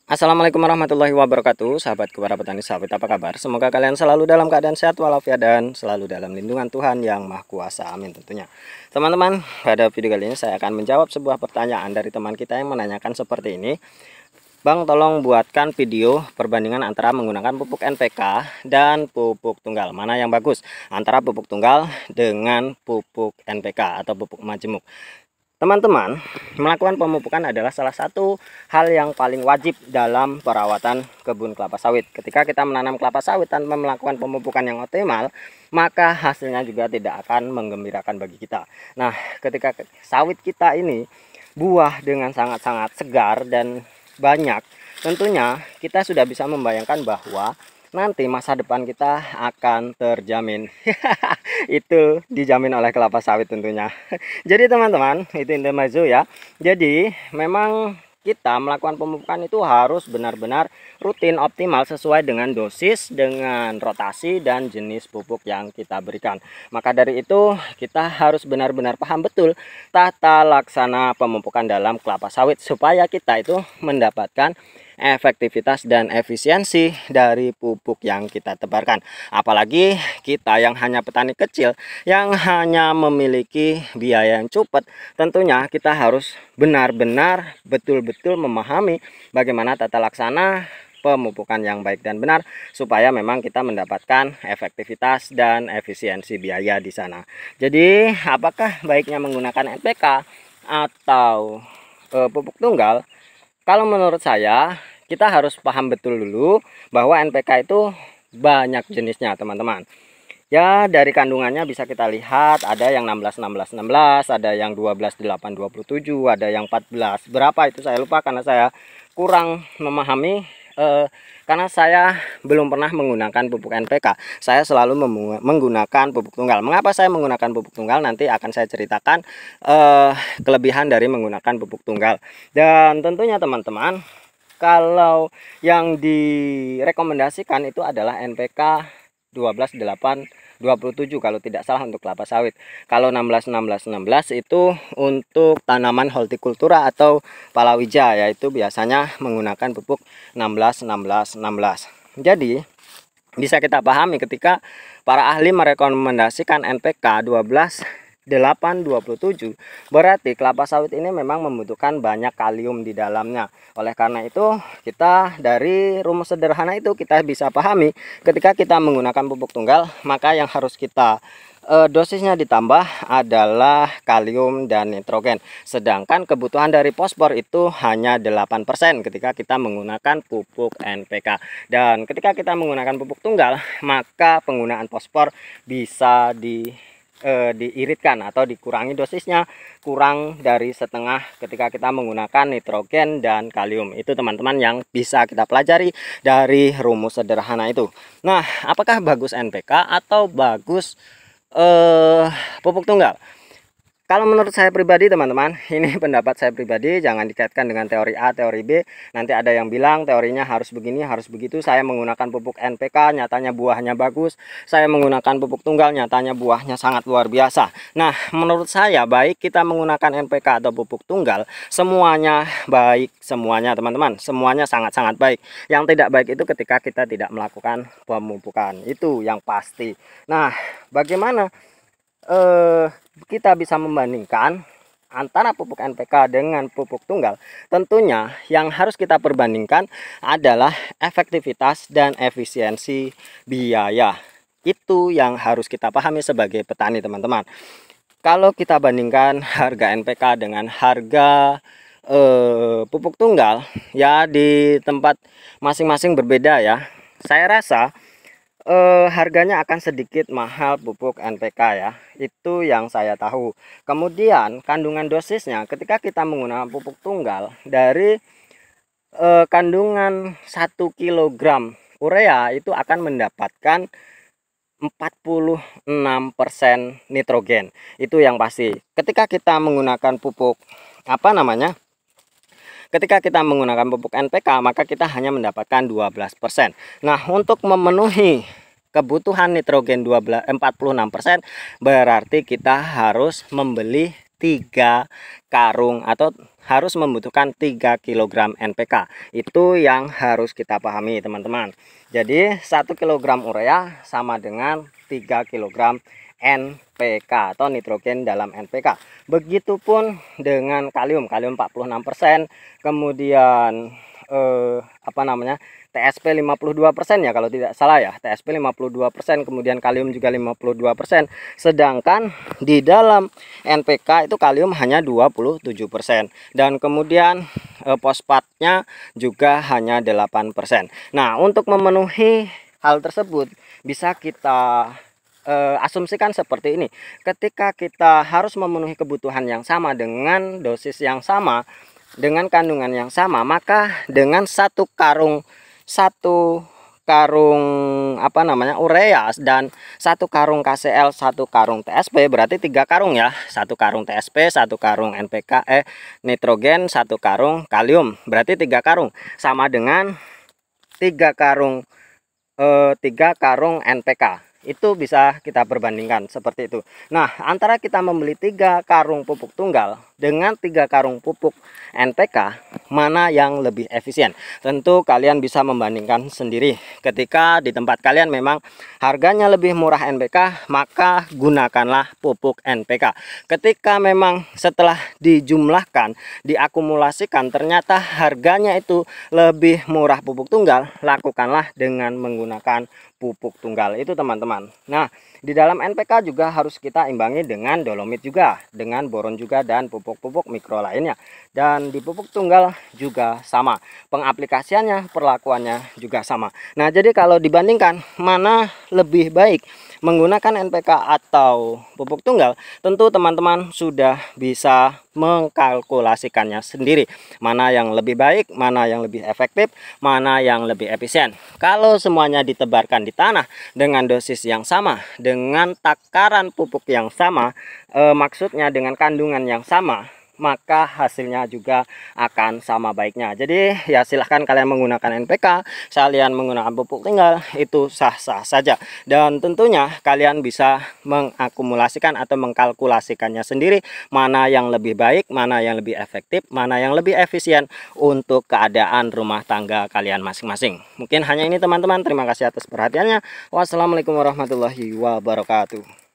Assalamualaikum warahmatullahi wabarakatuh, sahabat para petani sawit, apa kabar? Semoga kalian selalu dalam keadaan sehat walafiat dan selalu dalam lindungan Tuhan yang Maha Kuasa, amin tentunya. Teman-teman, pada video kali ini saya akan menjawab sebuah pertanyaan dari teman kita yang menanyakan seperti ini. Bang, tolong buatkan video perbandingan antara menggunakan pupuk NPK dan pupuk tunggal. Mana yang bagus antara pupuk tunggal dengan pupuk NPK atau pupuk majemuk? Teman-teman, melakukan pemupukan adalah salah satu hal yang paling wajib dalam perawatan kebun kelapa sawit. Ketika kita menanam kelapa sawit tanpa melakukan pemupukan yang optimal, maka hasilnya juga tidak akan menggembirakan bagi kita. Nah, ketika sawit kita ini buah dengan sangat-sangat segar dan banyak, tentunya kita sudah bisa membayangkan bahwa nanti masa depan kita akan terjamin. Itu dijamin oleh kelapa sawit tentunya. Jadi teman-teman, itu intermezzo ya. Jadi memang kita melakukan pemupukan itu harus benar-benar rutin, optimal, sesuai dengan dosis, dengan rotasi dan jenis pupuk yang kita berikan. Maka dari itu kita harus benar-benar paham betul tata laksana pemupukan dalam kelapa sawit supaya kita itu mendapatkan efektivitas dan efisiensi dari pupuk yang kita tebarkan. Apalagi kita yang hanya petani kecil, yang hanya memiliki biaya yang cepat, tentunya kita harus benar-benar betul-betul memahami bagaimana tata laksana pemupukan yang baik dan benar supaya memang kita mendapatkan efektivitas dan efisiensi biaya di sana. Jadi, apakah baiknya menggunakan NPK atau pupuk tunggal? Kalau menurut saya, kita harus paham betul dulu bahwa NPK itu banyak jenisnya, teman-teman. Ya, dari kandungannya bisa kita lihat ada yang 16 16 16, ada yang 12 8 27, ada yang 14. Berapa itu saya lupa karena saya kurang memahami karena saya belum pernah menggunakan pupuk NPK. Saya selalu menggunakan pupuk tunggal. Mengapa saya menggunakan pupuk tunggal? Nanti akan saya ceritakan kelebihan dari menggunakan pupuk tunggal. Dan tentunya teman-teman, kalau yang direkomendasikan itu adalah NPK 12 8 27 kalau tidak salah untuk kelapa sawit. Kalau 16 16 16 itu untuk tanaman hortikultura atau palawija, yaitu biasanya menggunakan pupuk 16 16 16. Jadi bisa kita pahami ketika para ahli merekomendasikan NPK 12 8 27, berarti kelapa sawit ini memang membutuhkan banyak kalium di dalamnya. Oleh karena itu, kita dari rumus sederhana itu kita bisa pahami ketika kita menggunakan pupuk tunggal, maka yang harus kita dosisnya ditambah adalah kalium dan nitrogen. Sedangkan kebutuhan dari fosfor itu hanya 8% ketika kita menggunakan pupuk NPK. Dan ketika kita menggunakan pupuk tunggal, maka penggunaan fosfor bisa diiritkan atau dikurangi dosisnya, kurang dari setengah ketika kita menggunakan nitrogen dan kalium. Itu teman-teman yang bisa kita pelajari dari rumus sederhana itu. Nah, apakah bagus NPK atau bagus pupuk tunggal? Kalau menurut saya pribadi teman-teman, ini pendapat saya pribadi, jangan dikaitkan dengan teori A, teori B. Nanti ada yang bilang teorinya harus begini, harus begitu. Saya menggunakan pupuk NPK, nyatanya buahnya bagus. Saya menggunakan pupuk tunggal, nyatanya buahnya sangat luar biasa. Nah, menurut saya baik kita menggunakan NPK atau pupuk tunggal, semuanya baik, semuanya teman-teman. Semuanya sangat-sangat baik. Yang tidak baik itu ketika kita tidak melakukan pemupukan. Itu yang pasti. Nah, bagaimana kita bisa membandingkan antara pupuk NPK dengan pupuk tunggal? Tentunya yang harus kita perbandingkan adalah efektivitas dan efisiensi biaya. Itu yang harus kita pahami sebagai petani, teman-teman. Kalau kita bandingkan harga NPK dengan harga pupuk tunggal, ya di tempat masing-masing berbeda ya. Saya rasa harganya akan sedikit mahal pupuk NPK ya. Itu yang saya tahu. Kemudian kandungan dosisnya ketika kita menggunakan pupuk tunggal dari kandungan 1 kg urea itu akan mendapatkan 46% nitrogen. Itu yang pasti. Ketika kita menggunakan pupuk Ketika kita menggunakan pupuk NPK, maka kita hanya mendapatkan 12%. Nah, untuk memenuhi kebutuhan nitrogen 46%, berarti kita harus membeli 3 karung atau harus membutuhkan 3 kg NPK. Itu yang harus kita pahami teman-teman. Jadi 1 kg urea sama dengan 3 kg NPK atau nitrogen dalam NPK. Begitupun dengan kalium 46%, kemudian TSP 52% ya kalau tidak salah ya, TSP 52%, kemudian kalium juga 52%, sedangkan di dalam NPK itu kalium hanya 27%, dan kemudian fosfatnya juga hanya 8%. Nah, untuk memenuhi hal tersebut bisa kita asumsikan seperti ini. Ketika kita harus memenuhi kebutuhan yang sama dengan dosis yang sama, dengan kandungan yang sama, maka dengan satu karung urea dan satu karung KCl, satu karung TSP, berarti 3 karung ya. Satu karung TSP, satu karung NPK nitrogen, satu karung kalium, berarti 3 karung, sama dengan 3 karung NPK. Itu bisa kita perbandingkan seperti itu. Nah, antara kita membeli 3 karung pupuk tunggal dengan 3 karung pupuk NPK, mana yang lebih efisien? Tentu kalian bisa membandingkan sendiri. Ketika di tempat kalian memang harganya lebih murah NPK, maka gunakanlah pupuk NPK. Ketika memang setelah dijumlahkan, diakumulasikan, ternyata harganya itu lebih murah pupuk tunggal, lakukanlah dengan menggunakan pupuk tunggal itu teman-teman. Nah, di dalam NPK juga harus kita imbangi dengan dolomit juga, dengan boron juga, dan pupuk-pupuk mikro lainnya. Dan di pupuk tunggal juga sama, pengaplikasiannya, perlakuannya juga sama. Nah, jadi kalau dibandingkan mana lebih baik menggunakan NPK atau pupuk tunggal, tentu teman-teman sudah bisa mengkalkulasikannya sendiri, mana yang lebih baik, mana yang lebih efektif, mana yang lebih efisien. Kalau semuanya ditebarkan di tanah dengan dosis yang sama, dengan takaran pupuk yang sama, maksudnya dengan kandungan yang sama, maka hasilnya juga akan sama baiknya. Jadi ya silahkan kalian menggunakan NPK, kalian menggunakan pupuk tunggal, itu sah-sah saja. Dan tentunya kalian bisa mengakumulasikan atau mengkalkulasikannya sendiri, mana yang lebih baik, mana yang lebih efektif, mana yang lebih efisien untuk keadaan rumah tangga kalian masing-masing. Mungkin hanya ini teman-teman, terima kasih atas perhatiannya. Wassalamualaikum warahmatullahi wabarakatuh.